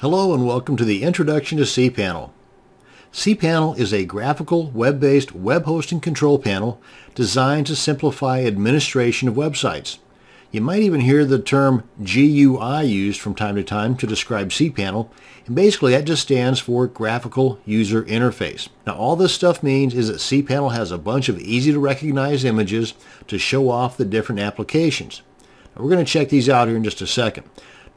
Hello and welcome to the Introduction to cPanel. cPanel is a graphical, web-based web hosting control panel designed to simplify administration of websites. You might even hear the term GUI used from time to time to describe cPanel, and basically that just stands for Graphical User Interface. Now all this stuff means is that cPanel has a bunch of easy to recognize images to show off the different applications. Now, we're going to check these out here in just a second.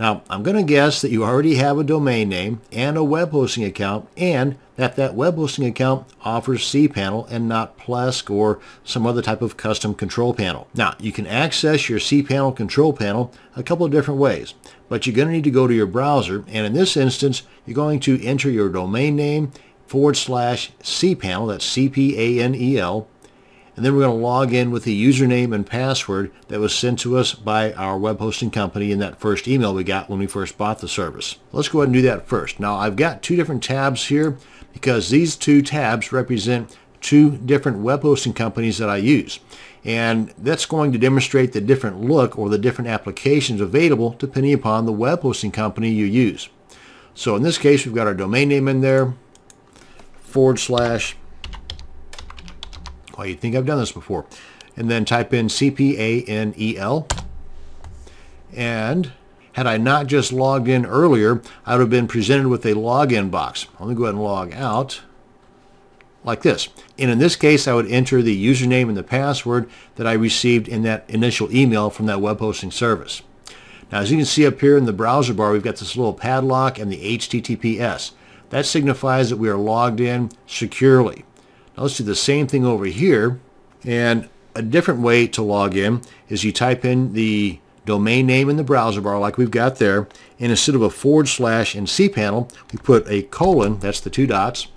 Now, I'm going to guess that you already have a domain name and a web hosting account, and that web hosting account offers cPanel and not Plesk or some other type of custom control panel. Now, you can access your cPanel control panel a couple of different ways, but you're going to need to go to your browser, and in this instance, you're going to enter your domain name /cPanel, that's cPanel, and then we're going to log in with the username and password that was sent to us by our web hosting company in that first email we got when we first bought the service. Let's go ahead and do that first. Now I've got two different tabs here because these two tabs represent two different web hosting companies that I use. And that's going to demonstrate the different look or the different applications available depending upon the web hosting company you use. So in this case we've got our domain name in there, /. Well, you'd think I've done this before. And then type in cPanel. And had I not just logged in earlier, I would have been presented with a login box. Let me go ahead and log out like this. And in this case, I would enter the username and the password that I received in that initial email from that web hosting service. Now, as you can see up here in the browser bar, we've got this little padlock and the HTTPS. That signifies that we are logged in securely. Now let's do the same thing over here, and a different way to log in is you type in the domain name in the browser bar like we've got there, and instead of a / in cPanel, we put a colon, that's the two dots,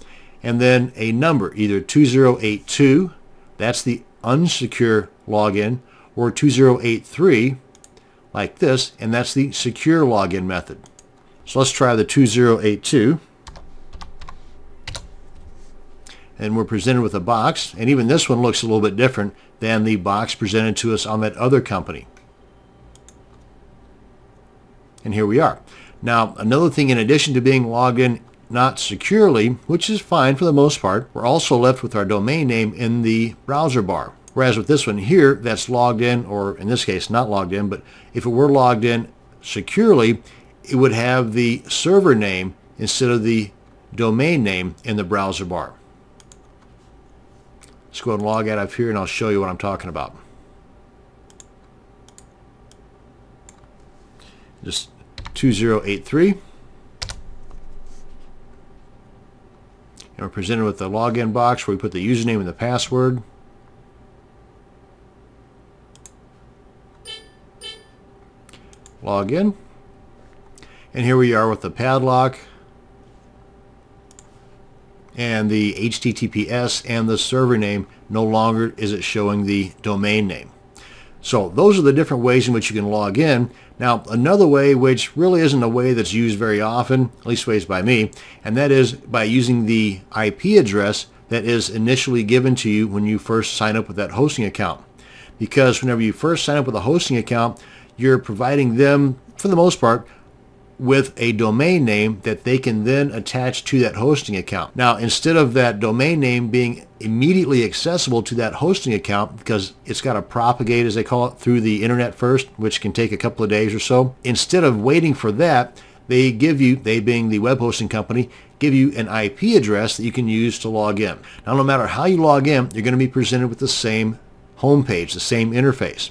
and then a number, either 2082, that's the unsecure login, or 2083, like this, and that's the secure login method. So let's try the 2082. And we're presented with a box, and even this one looks a little bit different than the box presented to us on that other company. And here we are. Now, another thing, in addition to being logged in not securely, which is fine for the most part, we're also left with our domain name in the browser bar. Whereas with this one here, that's logged in, or in this case, not logged in, but if it were logged in securely, it would have the server name instead of the domain name in the browser bar. Let's go ahead and log out of here and I'll show you what I'm talking about. Just 2083. And we're presented with the login box where we put the username and the password. Log in. And here we are with the padlock and the HTTPS and the server name. No longer is it showing the domain name. So those are the different ways in which you can log in. Now another way, which really isn't a way that's used very often, at least ways by me, and that is by using the IP address that is initially given to you when you first sign up with that hosting account. Because whenever you first sign up with a hosting account, you're providing them, for the most part, with a domain name that they can then attach to that hosting account. Now, instead of that domain name being immediately accessible to that hosting account, because it's got to propagate, as they call it, through the internet first, which can take a couple of days or so, instead of waiting for that, they give you, they being the web hosting company, give you an IP address that you can use to log in. Now, no matter how you log in, you're going to be presented with the same homepage, the same interface.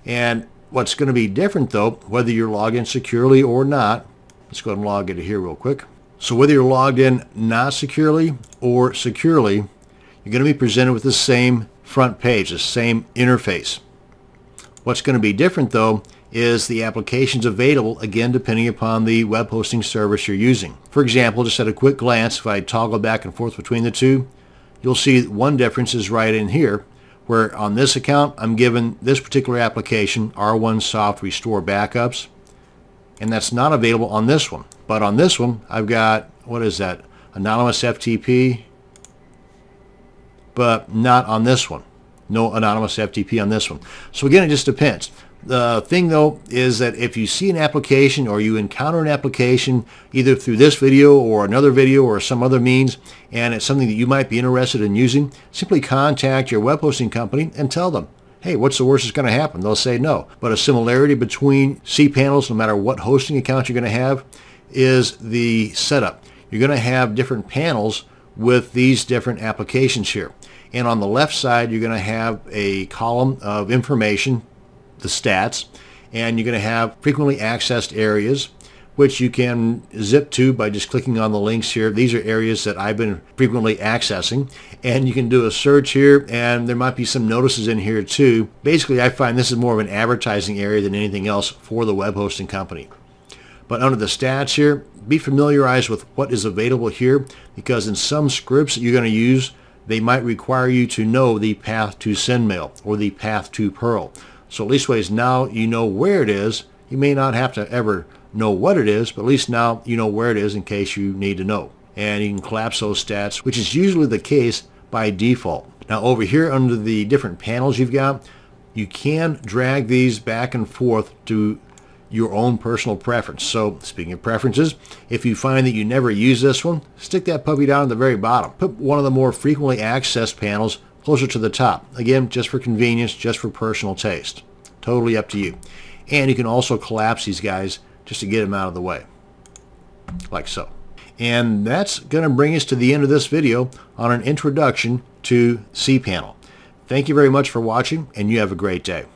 And what's going to be different, though, whether you're logged in securely or not, let's go ahead and log into here real quick. So whether you're logged in not securely or securely, you're going to be presented with the same front page, the same interface. What's going to be different, though, is the applications available, again, depending upon the web hosting service you're using. For example, just at a quick glance, if I toggle back and forth between the two, you'll see one difference is right in here, where on this account, I'm given this particular application, R1 Soft Restore Backups, and that's not available on this one. But on this one, I've got, what is that, Anonymous FTP, but not on this one. No Anonymous FTP on this one. So again, it just depends. The thing though is that if you see an application or you encounter an application either through this video or another video or some other means, and it's something that you might be interested in using, simply contact your web hosting company and tell them, hey, what's the worst that's going to happen? They'll say no. But a similarity between cPanels, no matter what hosting account you're going to have, is the setup. You're going to have different panels with these different applications here. And on the left side, you're going to have a column of information, the stats, and you're going to have frequently accessed areas, which you can zip to by just clicking on the links here. These are areas that I've been frequently accessing, and you can do a search here, and there might be some notices in here too. Basically, I find this is more of an advertising area than anything else for the web hosting company. But under the stats here, be familiarized with what is available here, because in some scripts that you're going to use, they might require you to know the path to SendMail or the path to Perl. So at least ways now you know where it is. You may not have to ever know what it is, but at least now you know where it is in case you need to know. And you can collapse those stats, which is usually the case by default. Now over here under the different panels you've got, you can drag these back and forth to your own personal preference. So speaking of preferences, if you find that you never use this one, stick that puppy down at the very bottom. Put one of the more frequently accessed panels closer to the top. Again, just for convenience, just for personal taste. Totally up to you. And you can also collapse these guys just to get them out of the way, like so. And that's going to bring us to the end of this video on an introduction to cPanel. Thank you very much for watching, and you have a great day.